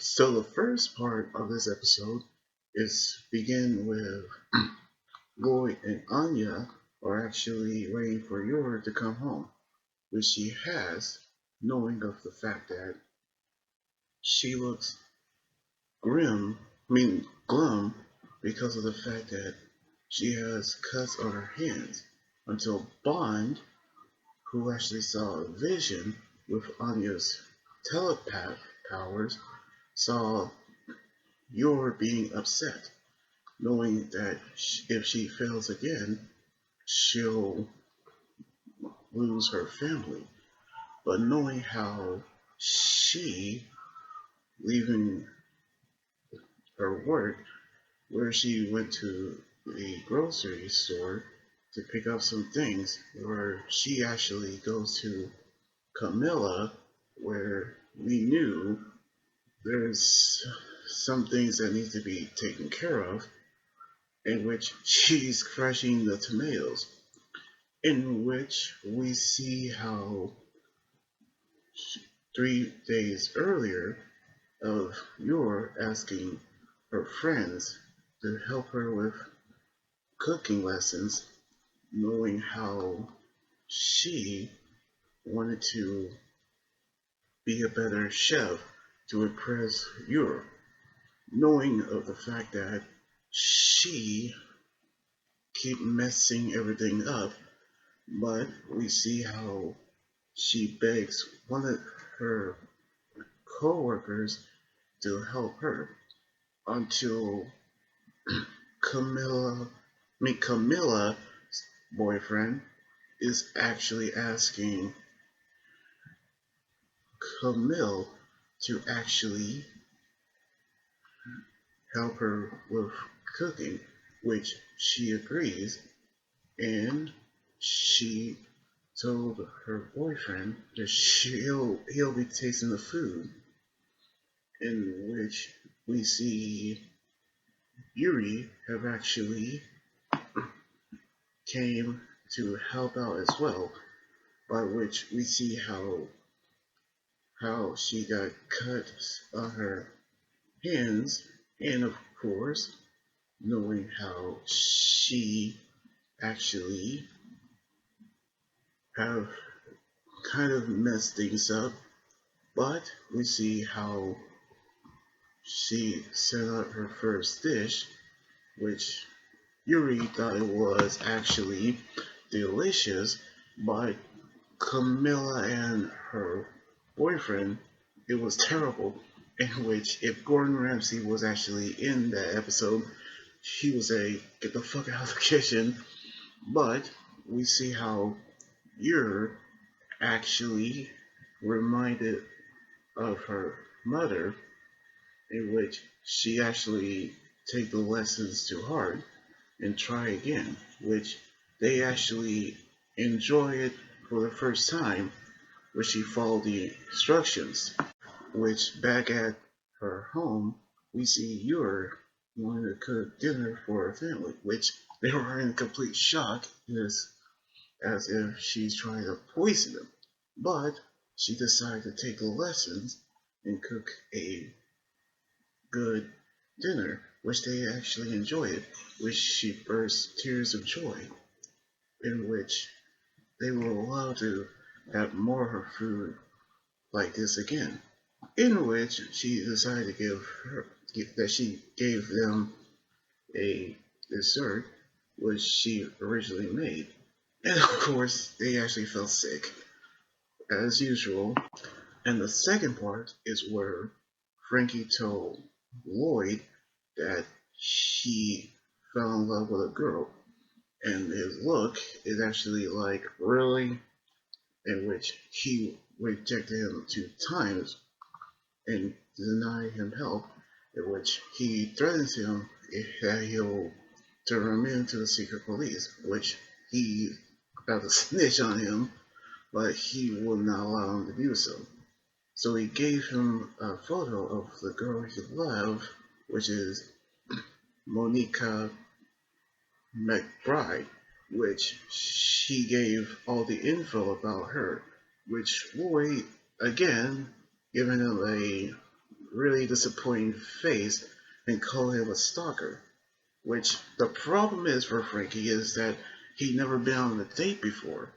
So the first part of this episode is begin with Lloyd and Anya are actually waiting for Yor to come home, which she has, knowing of the fact that she looks glum, because of the fact that she has cuts on her hands. Until Bond, who actually saw a vision with Anya's telepath powers, saw Yor being upset, knowing that if she fails again, she'll lose her family. But knowing how she, leaving her work, where she went to the grocery store to pick up some things, where she actually goes to Camilla, where we knew there's some things that need to be taken care of, in which she's crushing the tomatoes, in which we see how 3 days earlier of Yor asking her friends to help her with cooking lessons, knowing how she wanted to be a better chef to impress Yor, knowing of the fact that she keep messing everything up, but we see how she begs one of her co-workers to help her until Camilla's boyfriend is actually asking Camille to actually help her with cooking, which she agrees, and she told her boyfriend that he'll be tasting the food, in which we see Yuri have actually came to help out as well, by which we see how she got cuts on her hands, and of course, knowing how she actually have kind of messed things up, but we see how she set up her first dish, which Yuri thought it was actually delicious, but Camilla and her boyfriend, it was terrible. In which, if Gordon Ramsay was actually in that episode, he would say, "Get the fuck out of the kitchen." But we see how Yer actually reminded of her mother, in which she actually take the lessons to heart and try again, which they actually enjoy it for the first time, where she followed the instructions, which back at her home, we see Yor wanting to cook dinner for her family, which they were in complete shock, as if she's trying to poison them. But she decided to take the lessons and cook a good dinner, which they actually enjoyed, which she burst tears of joy, in which they were allowed to have more of her food like this again, in which she decided to she gave them a dessert which she originally made. And of course, they actually fell sick, as usual. And the second part is where Frankie told Lloyd that he fell in love with a girl, and his look is actually like, really? In which he rejected him 2 times and denied him help, in which he threatens him that he'll turn him into the secret police, which he got to snitch on him, but he would not allow him to do so. So he gave him a photo of the girl he loved, which is Monica McBride, which she gave all the info about her, which Lloyd, again, giving him a really disappointing face and call him a stalker. Which the problem is for Frankie is that he'd never been on a date before.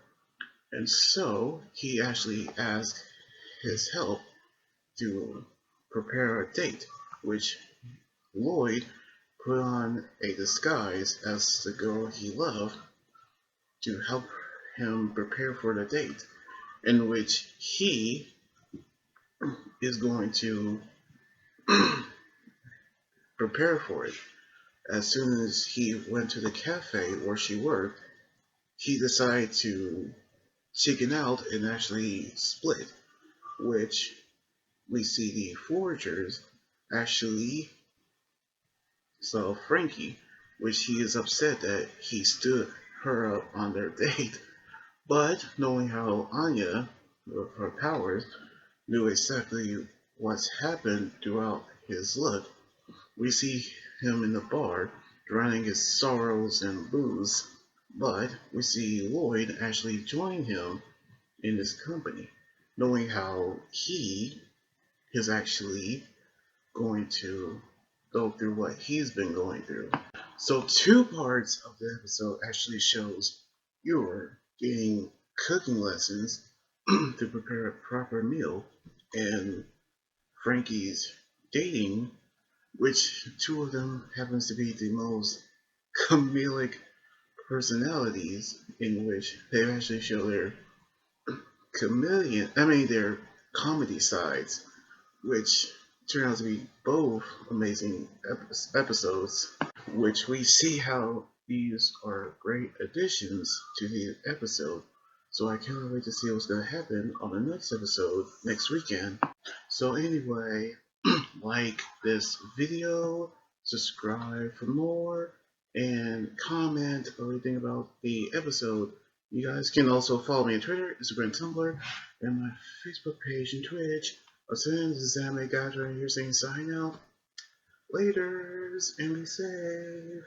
And so he actually asked his help to prepare a date, which Lloyd put on a disguise as the girl he loved to help him prepare for the date, in which he is going to prepare for it. As soon as he went to the cafe where she worked, he decided to chicken out and actually split, which we see the foragers actually saw Frankie, which he is upset that he stood her up on their date. But knowing how Anya, with her powers, knew exactly what's happened throughout his look, we see him in the bar, drowning his sorrows in booze. But we see Lloyd actually join him in his company, knowing how he is actually going to go through what he's been going through. So two parts of the episode actually shows you're getting cooking lessons to prepare a proper meal, and Frankie's dating, which two of them happens to be the most comedic personalities, in which they actually show their their comedy sides, which turn out to be both amazing episodes, which we see how these are great additions to the episode. So I cannot wait to see what's going to happen on the next episode next weekend. So anyway, like this video, subscribe for more, and comment everything about the episode. You guys can also follow me on Twitter, Instagram, Tumblr, and my Facebook page and Twitch. Again, this is Anime Gotcha, and you're saying sign out. Laters, and be safe.